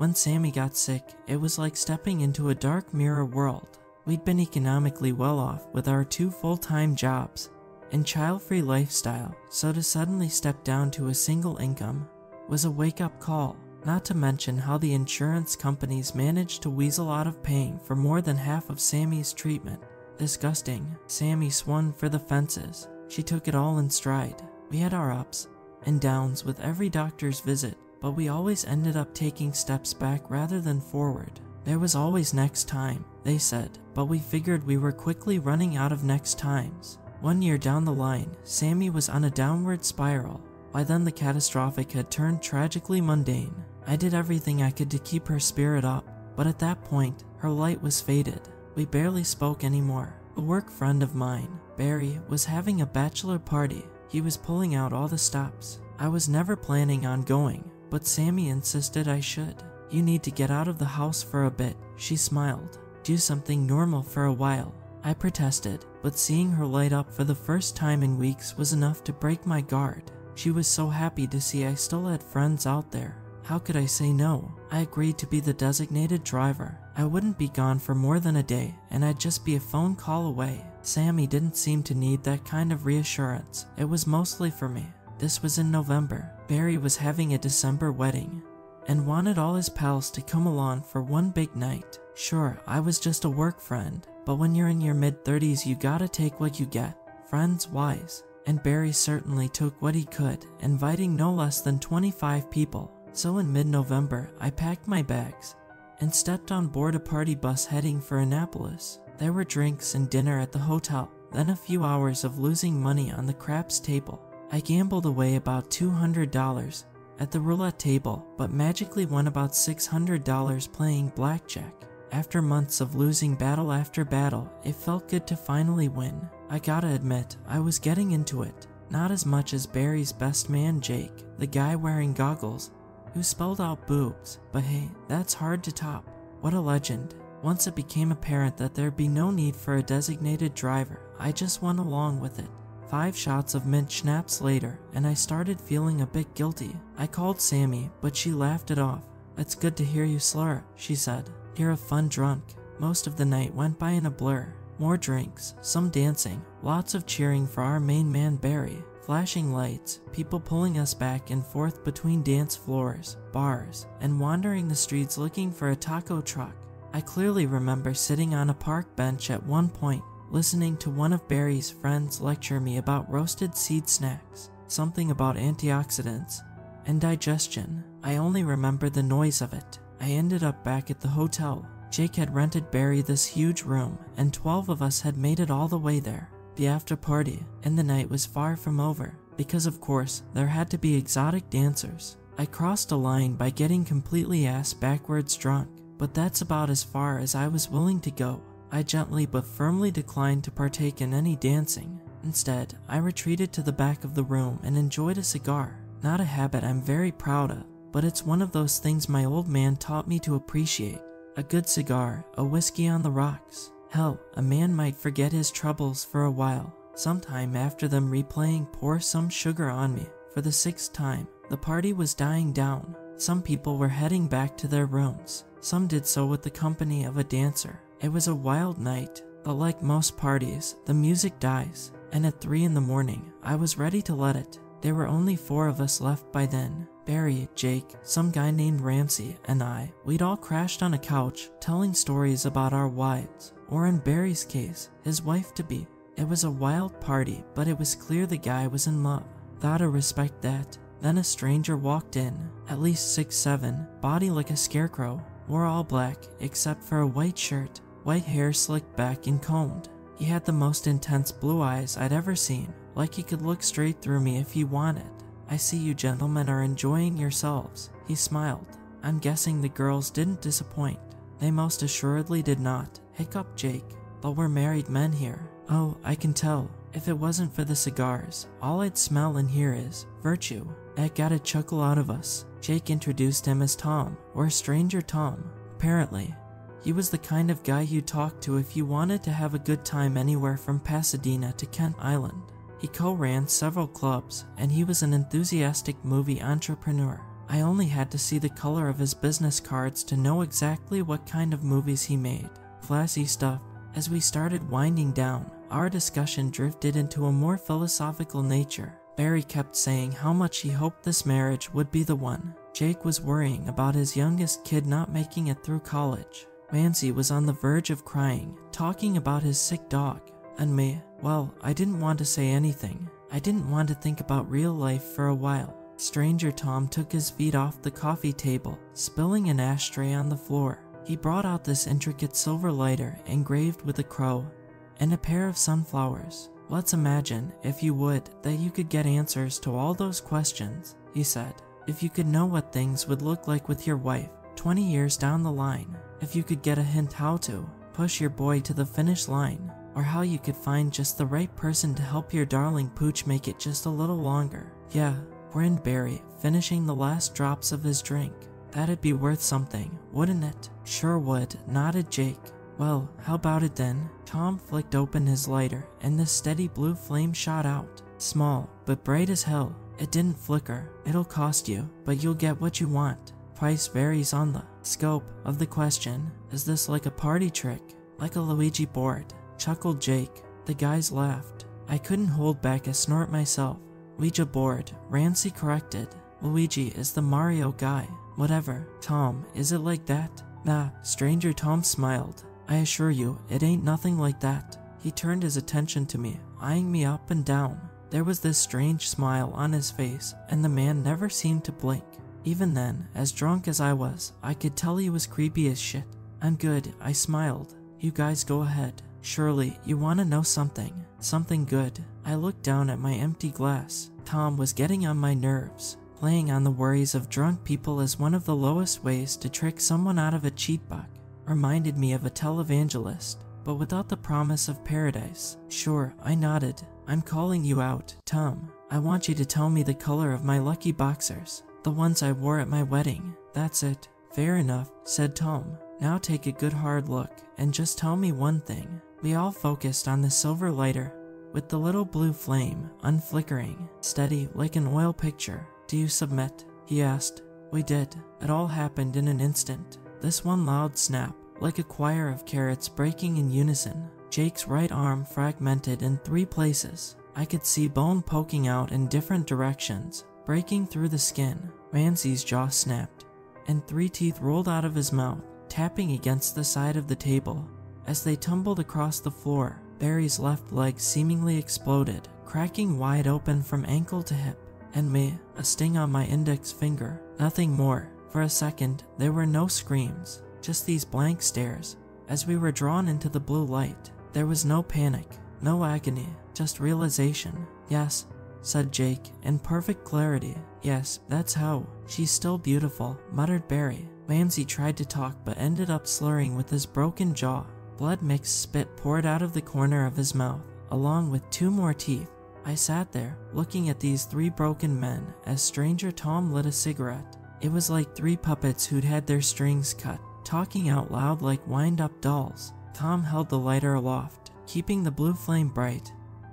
When Sammy got sick, it was like stepping into a dark mirror world. We'd been economically well off with our 2 full-time jobs and child-free lifestyle, so to suddenly step down to a single income was a wake-up call, not to mention how the insurance companies managed to weasel out of paying for more than half of Sammy's treatment. Disgusting. Sammy swung for the fences. She took it all in stride. We had our ups and downs with every doctor's visit, but we always ended up taking steps back rather than forward. There was always next time, they said, but we figured we were quickly running out of next times. 1 year down the line, Sammy was on a downward spiral. By then the catastrophic had turned tragically mundane. I did everything I could to keep her spirit up, but at that point, her light was faded. We barely spoke anymore. A work friend of mine, Barry, was having a bachelor party. He was pulling out all the stops. I was never planning on going, but Sammy insisted I should. You need to get out of the house for a bit, she smiled. Do something normal for a while. I protested, but seeing her light up for the first time in weeks was enough to break my guard. She was so happy to see I still had friends out there. How could I say no? I agreed to be the designated driver. I wouldn't be gone for more than a day, and I'd just be a phone call away. Sammy didn't seem to need that kind of reassurance. It was mostly for me. This was in November. Barry was having a December wedding and wanted all his pals to come along for one big night. Sure, I was just a work friend, but when you're in your mid-30s you gotta take what you get. Friends wise. And Barry certainly took what he could, inviting no less than 25 people. So in mid-November, I packed my bags and stepped on board a party bus heading for Annapolis. There were drinks and dinner at the hotel, then a few hours of losing money on the craps table. I gambled away about $200 at the roulette table, but magically won about $600 playing blackjack. After months of losing battle after battle, it felt good to finally win. I gotta admit, I was getting into it. Not as much as Barry's best man Jake, the guy wearing goggles, who spelled out boobs, but hey, that's hard to top. What a legend. Once it became apparent that there'd be no need for a designated driver, I just went along with it. 5 shots of mint schnapps later, and I started feeling a bit guilty. I called Sammy, but she laughed it off. It's good to hear you slur, she said. You're a fun drunk. Most of the night went by in a blur. More drinks, some dancing, lots of cheering for our main man Barry. Flashing lights, people pulling us back and forth between dance floors, bars, and wandering the streets looking for a taco truck. I clearly remember sitting on a park bench at one point, listening to one of Barry's friends lecture me about roasted seed snacks, something about antioxidants and digestion. I only remember the noise of it. I ended up back at the hotel. Jake had rented Barry this huge room, and 12 of us had made it all the way there. The after party and the night was far from over, because of course there had to be exotic dancers. I crossed a line by getting completely ass backwards drunk, but that's about as far as I was willing to go. I gently but firmly declined to partake in any dancing. Instead, I retreated to the back of the room and enjoyed a cigar. Not a habit I'm very proud of, but it's one of those things my old man taught me to appreciate. A good cigar, a whiskey on the rocks. Hell, a man might forget his troubles for a while. Sometime after them replaying Pour Some Sugar on Me for the 6th time, the party was dying down. Some people were heading back to their rooms. Some did so with the company of a dancer. It was a wild night, but like most parties, the music dies, and at 3 in the morning, I was ready to let it. There were only 4 of us left by then. Barry, Jake, some guy named Ramsey, and I. We'd all crashed on a couch, telling stories about our wives, or in Barry's case, his wife-to-be. It was a wild party, but it was clear the guy was in love. Thought to respect that. Then a stranger walked in, at least 6'7", body like a scarecrow, wore all black, except for a white shirt, white hair slicked back and combed. He had the most intense blue eyes I'd ever seen, like he could look straight through me if he wanted. I see you gentlemen are enjoying yourselves, he smiled. I'm guessing the girls didn't disappoint. They most assuredly did not, hiccuped Jake. But we're married men here. Oh, I can tell. If it wasn't for the cigars, all I'd smell and hear is virtue. That got a chuckle out of us. Jake introduced him as Tom, or Stranger Tom. Apparently, he was the kind of guy you talk to if you wanted to have a good time anywhere from Pasadena to Kent Island. He co-ran several clubs, and he was an enthusiastic movie entrepreneur. I only had to see the color of his business cards to know exactly what kind of movies he made. Classy stuff. As we started winding down, our discussion drifted into a more philosophical nature. Barry kept saying how much he hoped this marriage would be the one. Jake was worrying about his youngest kid not making it through college. Nancy was on the verge of crying, talking about his sick dog. And me, well, I didn't want to say anything. I didn't want to think about real life for a while. Stranger Tom took his feet off the coffee table, spilling an ashtray on the floor. He brought out this intricate silver lighter engraved with a crow and a pair of sunflowers. Let's imagine, if you would, that you could get answers to all those questions, he said. If you could know what things would look like with your wife 20 years down the line. If you could get a hint how to push your boy to the finish line. Or how you could find just the right person to help your darling pooch make it just a little longer. Yeah, grinned Barry, finishing the last drops of his drink. That'd be worth something, wouldn't it? Sure would, nodded Jake. Well, how about it then? Tom flicked open his lighter, and the steady blue flame shot out. Small, but bright as hell. It didn't flicker. It'll cost you, but you'll get what you want. Price varies on the scope of the question. Is this like a party trick? Like a Luigi board? Chuckled Jake. The guys laughed. I couldn't hold back a snort myself. Ouija board, Rancy corrected. Luigi is the Mario guy. Whatever. Tom, is it like that? Nah, Stranger Tom smiled. I assure you, it ain't nothing like that. He turned his attention to me, eyeing me up and down. There was this strange smile on his face, and the man never seemed to blink. Even then, as drunk as I was, I could tell he was creepy as shit. I'm good, I smiled. You guys go ahead. Surely, you want to know something. Something good. I looked down at my empty glass. Tom was getting on my nerves. Playing on the worries of drunk people is one of the lowest ways to trick someone out of a cheat buck. Reminded me of a televangelist, but without the promise of paradise. Sure, I nodded. I'm calling you out, Tom. I want you to tell me the color of my lucky boxers. The ones I wore at my wedding. That's it. Fair enough, said Tom. Now take a good hard look, and just tell me one thing. We all focused on the silver lighter, with the little blue flame, unflickering, steady like an oil picture. Do you submit? He asked. We did. It all happened in an instant. This one loud snap, like a choir of carrots breaking in unison. Jake's right arm fragmented in 3 places. I could see bone poking out in different directions, breaking through the skin. Rancy's jaw snapped, and 3 teeth rolled out of his mouth, tapping against the side of the table. As they tumbled across the floor, Barry's left leg seemingly exploded, cracking wide open from ankle to hip. And me, a sting on my index finger. Nothing more. For a second, there were no screams, just these blank stares. As we were drawn into the blue light, there was no panic, no agony, just realization. Yes, said Jake, in perfect clarity. Yes, that's how. She's still beautiful, muttered Barry. Ramsey tried to talk but ended up slurring with his broken jaw. Blood-mixed spit poured out of the corner of his mouth, along with 2 more teeth. I sat there, looking at these 3 broken men as Stranger Tom lit a cigarette. It was like 3 puppets who'd had their strings cut, talking out loud like wind-up dolls. Tom held the lighter aloft, keeping the blue flame bright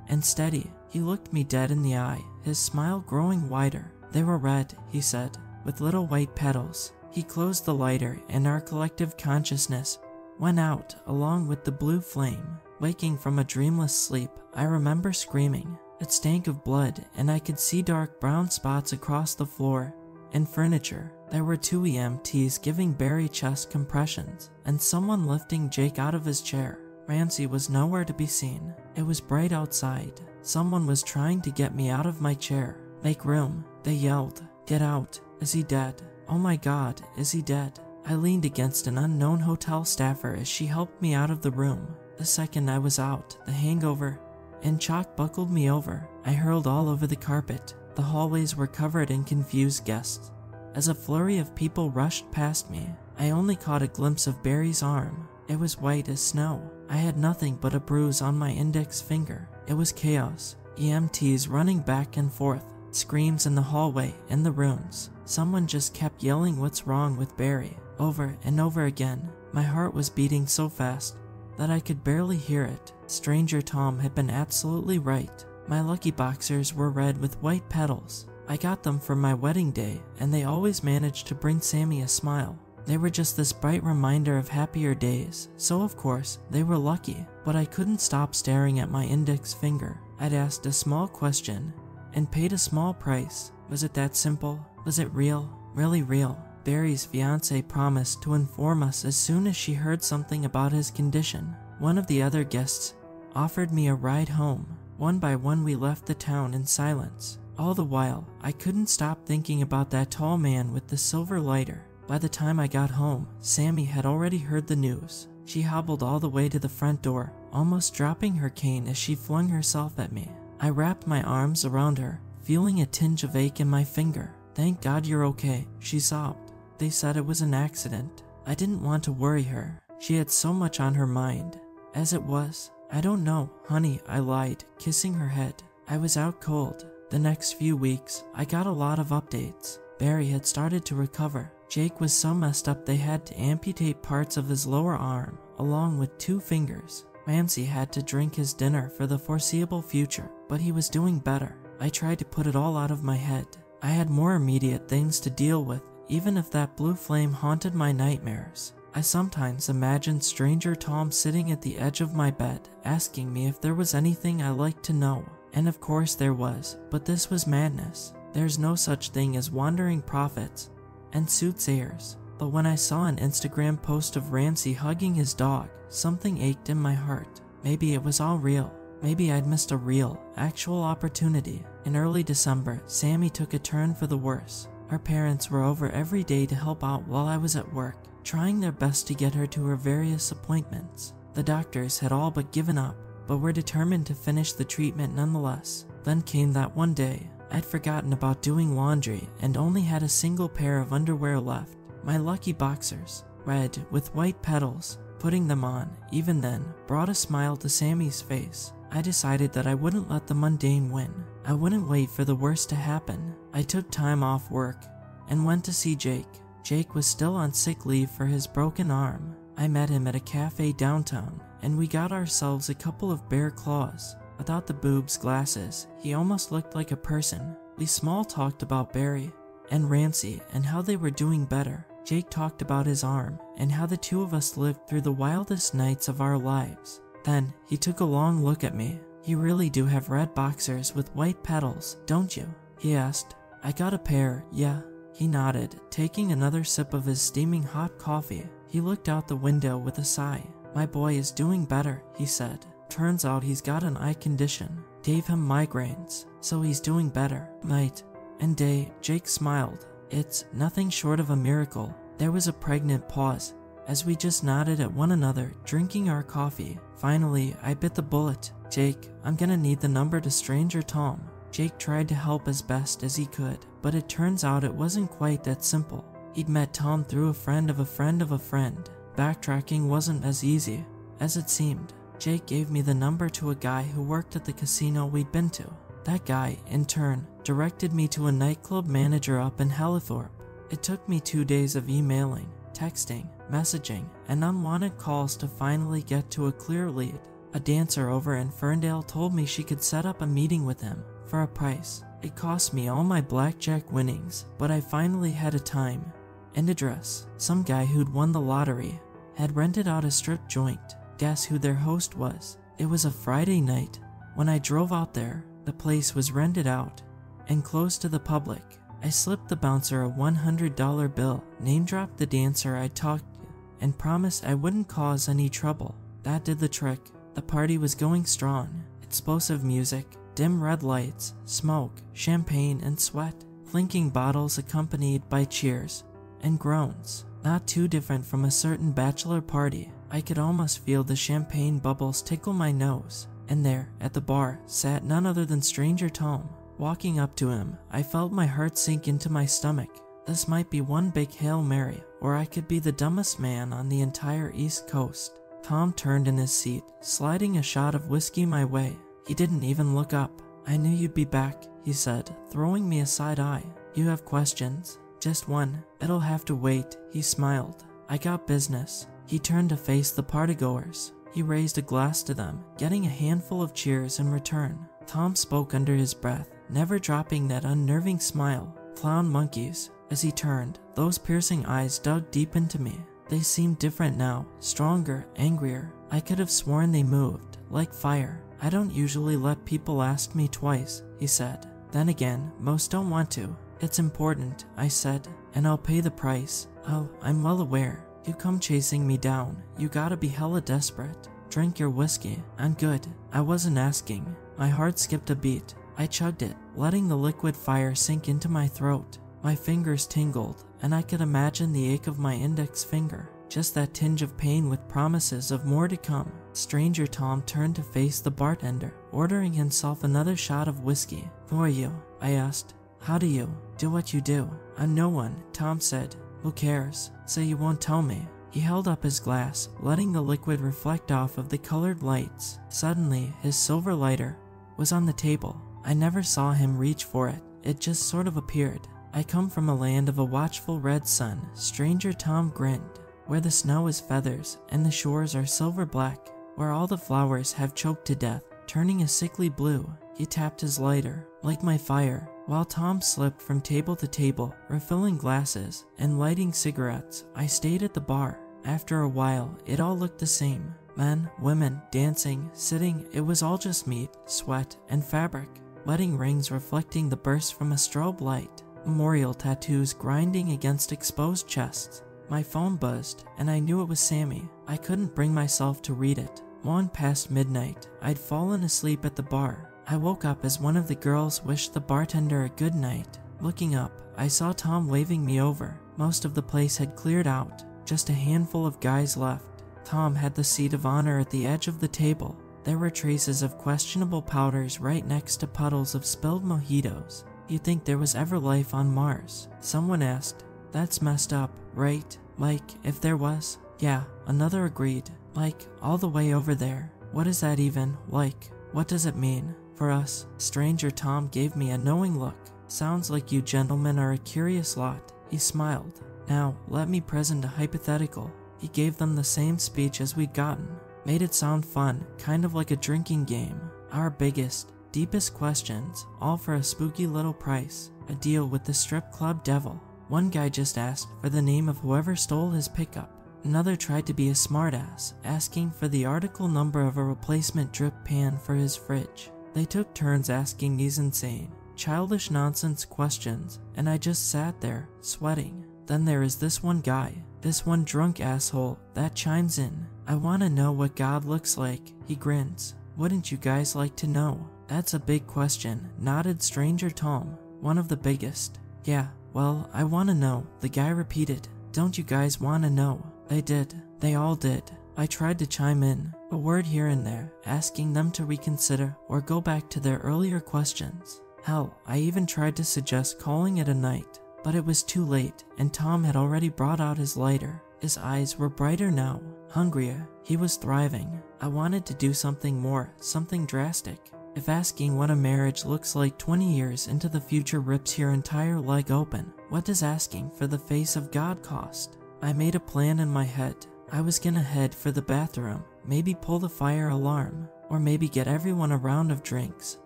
and steady. He looked me dead in the eye, his smile growing wider. They were red, he said, with little white petals. He closed the lighter, and our collective consciousness went out along with the blue flame. Waking from a dreamless sleep, I remember screaming. It stank of blood, and I could see dark brown spots across the floor and furniture. There were 2 EMTs giving Barry chest compressions, and someone lifting Jake out of his chair. Rancy was nowhere to be seen. It was bright outside. Someone was trying to get me out of my chair. Make room, they yelled. Get out. Is he dead? Oh my God, is he dead? I leaned against an unknown hotel staffer as she helped me out of the room. The second I was out, the hangover and chalk buckled me over. I hurled all over the carpet. The hallways were covered in confused guests. As a flurry of people rushed past me, I only caught a glimpse of Barry's arm. It was white as snow. I had nothing but a bruise on my index finger. It was chaos. EMTs running back and forth, screams in the hallway, in the rooms. Someone just kept yelling what's wrong with Barry, over and over again. My heart was beating so fast that I could barely hear it. Stranger Tom had been absolutely right. My lucky boxers were red with white petals. I got them for my wedding day, and they always managed to bring Sammy a smile. They were just this bright reminder of happier days, so of course, they were lucky. But I couldn't stop staring at my index finger. I'd asked a small question and paid a small price. Was it that simple? Was it real? Really real? Barry's fiancée promised to inform us as soon as she heard something about his condition. One of the other guests offered me a ride home. One by one we left the town in silence. All the while, I couldn't stop thinking about that tall man with the silver lighter. By the time I got home, Sammy had already heard the news. She hobbled all the way to the front door, almost dropping her cane as she flung herself at me. I wrapped my arms around her, feeling a tinge of ache in my finger. "Thank God you're okay," she sobbed. "They said it was an accident." I didn't want to worry her. She had so much on her mind. As it was, "I don't know, honey," I lied, kissing her head. I was out cold. The next few weeks, I got a lot of updates. Barry had started to recover. Jake was so messed up they had to amputate parts of his lower arm, along with 2 fingers. Ramsey had to drink his dinner for the foreseeable future, but he was doing better. I tried to put it all out of my head. I had more immediate things to deal with, even if that blue flame haunted my nightmares. I sometimes imagined Stranger Tom sitting at the edge of my bed, asking me if there was anything I liked to know. And of course there was, but this was madness. There's no such thing as wandering prophets and soothsayers. But when I saw an Instagram post of Ramsey hugging his dog, something ached in my heart. Maybe it was all real. Maybe I'd missed a real, actual opportunity. In early December, Sammy took a turn for the worse. Her parents were over every day to help out while I was at work, trying their best to get her to her various appointments. The doctors had all but given up, but were determined to finish the treatment nonetheless. Then came that one day. I'd forgotten about doing laundry and only had a single pair of underwear left. My lucky boxers, red with white petals. Putting them on, even then, brought a smile to Sammy's face. I decided that I wouldn't let the mundane win. I wouldn't wait for the worst to happen. I took time off work and went to see Jake. Jake was still on sick leave for his broken arm. I met him at a cafe downtown, and we got ourselves a couple of bear claws. Without the boobs glasses, he almost looked like a person. We small talked about Barry and Ramsey and how they were doing better. Jake talked about his arm and how the two of us lived through the wildest nights of our lives. Then he took a long look at me. "You really do have red boxers with white petals, don't you?" he asked. "I got a pair, yeah." He nodded, taking another sip of his steaming hot coffee. He looked out the window with a sigh. "My boy is doing better," he said. "Turns out he's got an eye condition. Gave him migraines, so he's doing better. Night and day." Jake smiled. "It's nothing short of a miracle." There was a pregnant pause as we just nodded at one another, drinking our coffee. Finally, I bit the bullet. "Jake, I'm gonna need the number to Stranger Tom." Jake tried to help as best as he could, but it turns out it wasn't quite that simple. He'd met Tom through a friend of a friend of a friend. Backtracking wasn't as easy as it seemed. Jake gave me the number to a guy who worked at the casino we'd been to. That guy, in turn, directed me to a nightclub manager up in Hallthorpe. It took me 2 days of emailing, texting, messaging, and unwanted calls to finally get to a clear lead. A dancer over in Ferndale told me she could set up a meeting with him for a price. It cost me all my blackjack winnings, but I finally had a time and address. Some guy who'd won the lottery had rented out a strip joint. Guess who their host was? It was a Friday night. When I drove out there, the place was rented out and closed to the public. I slipped the bouncer a $100 bill, name-dropped the dancer I'd talked to, and promised I wouldn't cause any trouble. That did the trick. The party was going strong. Explosive music, dim red lights, smoke, champagne, and sweat. Clinking bottles accompanied by cheers and groans. Not too different from a certain bachelor party. I could almost feel the champagne bubbles tickle my nose. And there, at the bar, sat none other than Stranger Tom. Walking up to him, I felt my heart sink into my stomach. This might be one big Hail Mary, or I could be the dumbest man on the entire East Coast. Tom turned in his seat, sliding a shot of whiskey my way. He didn't even look up. "I knew you'd be back," he said, throwing me a side eye. "You have questions?" "Just one. It'll have to wait," he smiled. "I got business." He turned to face the partygoers. He raised a glass to them, getting a handful of cheers in return. Tom spoke under his breath, never dropping that unnerving smile. Clown monkeys. As he turned, those piercing eyes dug deep into me. They seemed different now, stronger, angrier. I could have sworn they moved, like fire. I don't usually let people ask me twice, he said. Then again, most don't want to. It's important, I said, and I'll pay the price. Oh, I'm well aware. You come chasing me down. You gotta be hella desperate. Drink your whiskey. I'm good. I wasn't asking. My heart skipped a beat. I chugged it, letting the liquid fire sink into my throat. My fingers tingled, and I could imagine the ache of my index finger. Just that tinge of pain with promises of more to come. Stranger Tom turned to face the bartender, ordering himself another shot of whiskey. Who are you? I asked. How do you do what you do? I'm no one, Tom said. Who cares? Say you won't tell me. He held up his glass, letting the liquid reflect off of the colored lights. Suddenly, his silver lighter was on the table. I never saw him reach for it. It just sort of appeared. I come from a land of a watchful red sun, Stranger Tom grinned, where the snow is feathers and the shores are silver black, where all the flowers have choked to death, turning a sickly blue. He tapped his lighter, like my fire, while Tom slipped from table to table, refilling glasses and lighting cigarettes. I stayed at the bar. After a while, it all looked the same. Men, women, dancing, sitting, it was all just meat, sweat, and fabric. Wedding rings reflecting the burst from a strobe light. Memorial tattoos grinding against exposed chests. My phone buzzed, and I knew it was Sammy. I couldn't bring myself to read it. Long past midnight, I'd fallen asleep at the bar. I woke up as one of the girls wished the bartender a good night. Looking up, I saw Tom waving me over. Most of the place had cleared out, just a handful of guys left. Tom had the seat of honor at the edge of the table. There were traces of questionable powders right next to puddles of spilled mojitos. You'd think there was ever life on Mars. Someone asked. That's messed up, right? Like, if there was? Yeah, another agreed. Like, all the way over there. What is that even, like? What does it mean? For us? Stranger Tom gave me a knowing look. Sounds like you gentlemen are a curious lot. He smiled. Now, let me present a hypothetical. He gave them the same speech as we'd gotten. Made it sound fun, kind of like a drinking game. Our biggest, deepest questions, all for a spooky little price. A deal with the strip club devil. One guy just asked for the name of whoever stole his pickup. Another tried to be a smartass, asking for the article number of a replacement drip pan for his fridge. They took turns asking these insane, childish nonsense questions, and I just sat there, sweating. Then there is this one guy, this one drunk asshole, that chimes in. I want to know what God looks like, he grins. Wouldn't you guys like to know? That's a big question, nodded Stranger Tom. One of the biggest. Yeah, well, I want to know, the guy repeated. Don't you guys want to know? They did. They all did. I tried to chime in, a word here and there, asking them to reconsider or go back to their earlier questions. Hell, I even tried to suggest calling it a night, but it was too late, and Tom had already brought out his lighter. His eyes were brighter now, hungrier. He was thriving. I wanted to do something more, something drastic. If asking what a marriage looks like 20 years into the future rips your entire leg open, what does asking for the face of God cost? I made a plan in my head. I was gonna head for the bathroom, maybe pull the fire alarm, or maybe get everyone a round of drinks,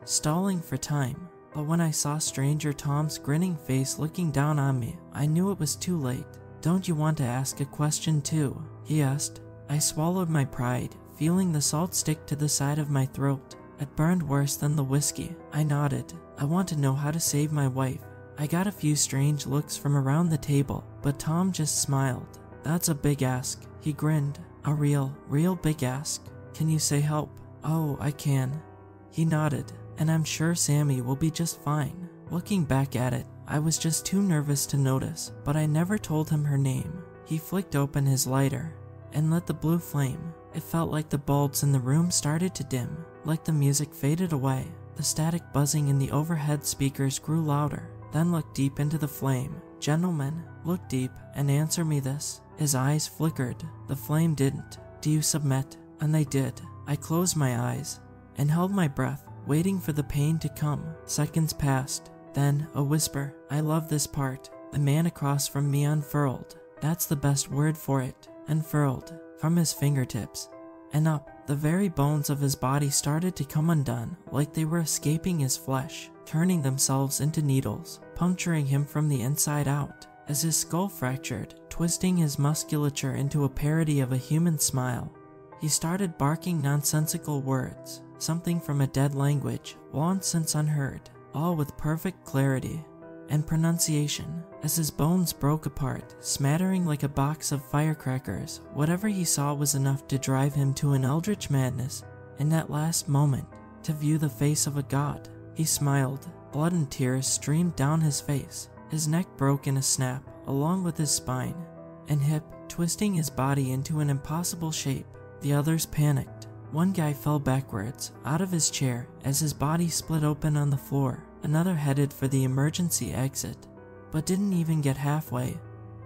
stalling for time. But when I saw Stranger Tom's grinning face looking down on me, I knew it was too late. Don't you want to ask a question too? He asked. I swallowed my pride, feeling the salt stick to the side of my throat. It burned worse than the whiskey. I nodded. I want to know how to save my wife. I got a few strange looks from around the table, but Tom just smiled. That's a big ask. He grinned. A real big ask. Can you say help? Oh, I can. He nodded, and I'm sure Sammy will be just fine. Looking back at it, I was just too nervous to notice, but I never told him her name. He flicked open his lighter and lit the blue flame. It felt like the bulbs in the room started to dim, like the music faded away. The static buzzing in the overhead speakers grew louder. Then looked deep into the flame. Gentlemen, look deep and answer me this. His eyes flickered. The flame didn't. Do you submit? And they did. I closed my eyes and held my breath, waiting for the pain to come. Seconds passed. Then a whisper. I love this part. The man across from me unfurled. That's the best word for it. Unfurled. From his fingertips and up, the very bones of his body started to come undone, like they were escaping his flesh. turning themselves into needles, puncturing him from the inside out. As his skull fractured, twisting his musculature into a parody of a human smile, he started barking nonsensical words, something from a dead language, long since unheard, all with perfect clarity and pronunciation. As his bones broke apart, smattering like a box of firecrackers, whatever he saw was enough to drive him to an eldritch madness in that last moment, to view the face of a god. He smiled. Blood and tears streamed down his face. His neck broke in a snap, along with his spine and hip, twisting his body into an impossible shape. The others panicked. One guy fell backwards, out of his chair, as his body split open on the floor. Another headed for the emergency exit, but didn't even get halfway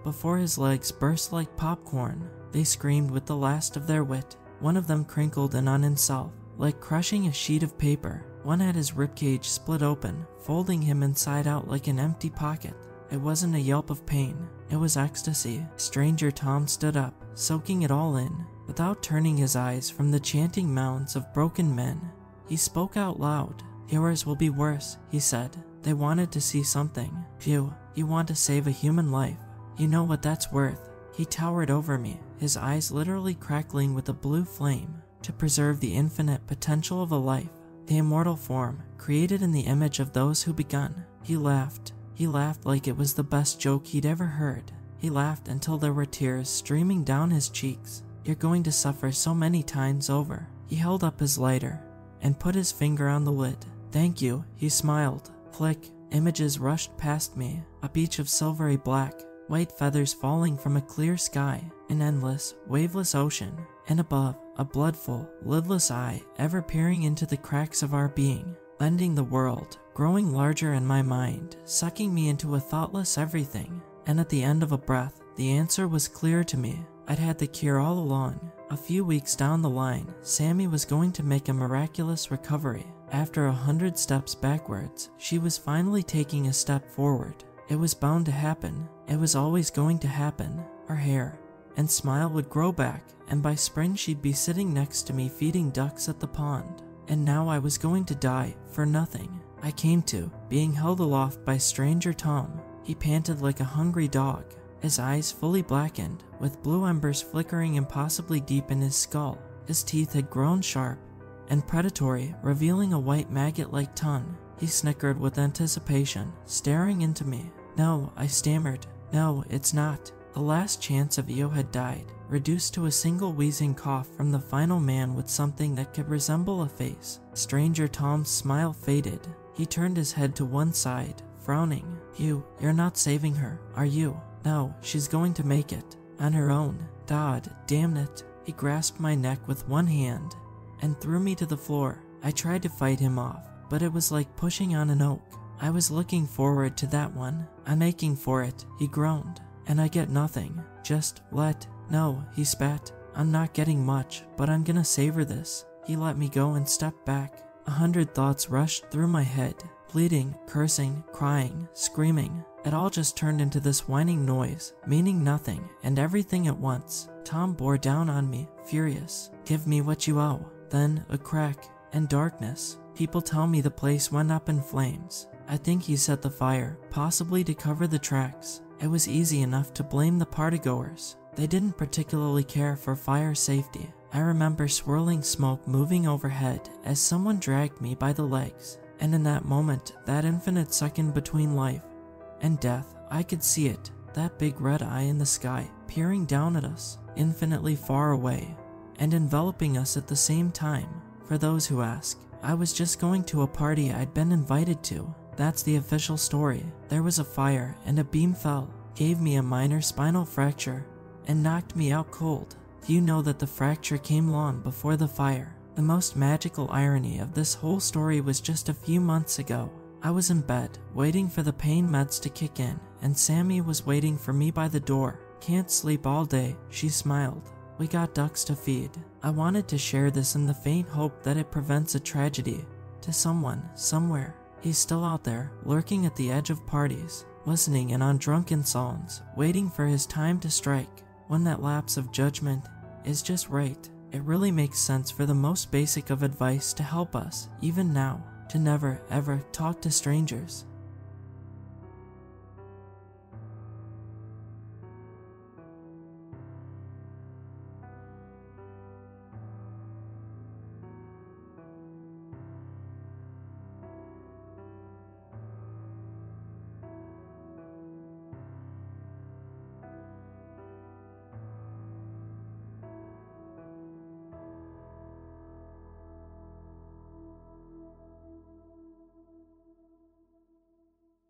before his legs burst like popcorn. They screamed with the last of their wit. One of them crinkled in on himself, like crushing a sheet of paper. One had his ribcage split open, folding him inside out like an empty pocket. It wasn't a yelp of pain, it was ecstasy. Stranger Tom stood up, soaking it all in. Without turning his eyes from the chanting mounds of broken men, he spoke out loud. "Yours will be worse," he said. "They wanted to see something. Phew, you want to save a human life. You know what that's worth." He towered over me, his eyes literally crackling with a blue flame. To preserve the infinite potential of a life, the immortal form, created in the image of those who begun. He laughed. He laughed like it was the best joke he'd ever heard. He laughed until there were tears streaming down his cheeks. "You're going to suffer so many times over." He held up his lighter and put his finger on the lid. "Thank you," he smiled. Flick. Images rushed past me. A beach of silvery black, white feathers falling from a clear sky, an endless, waveless ocean, and above, a bloodful, lidless eye ever peering into the cracks of our being, bending the world, growing larger in my mind, sucking me into a thoughtless everything. And at the end of a breath, the answer was clear to me. I'd had the cure all along. A few weeks down the line, Sammy was going to make a miraculous recovery. After 100 steps backwards, she was finally taking a step forward. It was bound to happen. It was always going to happen. Her hair and smile would grow back, and by spring she'd be sitting next to me feeding ducks at the pond. And now I was going to die for nothing. I came to, being held aloft by Stranger Tom. He panted like a hungry dog, his eyes fully blackened, with blue embers flickering impossibly deep in his skull. His teeth had grown sharp and predatory, revealing a white maggot-like tongue. He snickered with anticipation, staring into me. "No," I stammered. "No, it's not." The last chance of Io had died, reduced to a single wheezing cough from the final man with something that could resemble a face. Stranger Tom's smile faded. He turned his head to one side, frowning. You're not saving her, are you?" "No, she's going to make it. On her own." "God damn it." He grasped my neck with one hand and threw me to the floor. I tried to fight him off, but it was like pushing on an oak. I was looking forward to that one. "I'm aching for it," he groaned. "And I get nothing. Just no," he spat. "I'm not getting much, but I'm gonna savor this." He let me go and stepped back. 100 thoughts rushed through my head. Pleading, cursing, crying, screaming. It all just turned into this whining noise, meaning nothing and everything at once. Tom bore down on me, furious. "Give me what you owe." Then a crack and darkness. People tell me the place went up in flames. I think he set the fire, possibly to cover the tracks. It was easy enough to blame the partygoers. They didn't particularly care for fire safety. I remember swirling smoke moving overhead as someone dragged me by the legs. And in that moment, that infinite second between life and death, I could see it, that big red eye in the sky, peering down at us, infinitely far away, and enveloping us at the same time. For those who ask, I was just going to a party I'd been invited to. That's the official story. There was a fire, and a beam fell, gave me a minor spinal fracture, and knocked me out cold. You know that the fracture came long before the fire. The most magical irony of this whole story was just a few months ago. I was in bed, waiting for the pain meds to kick in, and Sammy was waiting for me by the door. "Can't sleep all day," she smiled. "We got ducks to feed." I wanted to share this in the faint hope that it prevents a tragedy to someone, somewhere. He's still out there, lurking at the edge of parties, listening in on drunken songs, waiting for his time to strike. When that lapse of judgment is just right, it really makes sense for the most basic of advice to help us, even now. to never ever talk to strangers.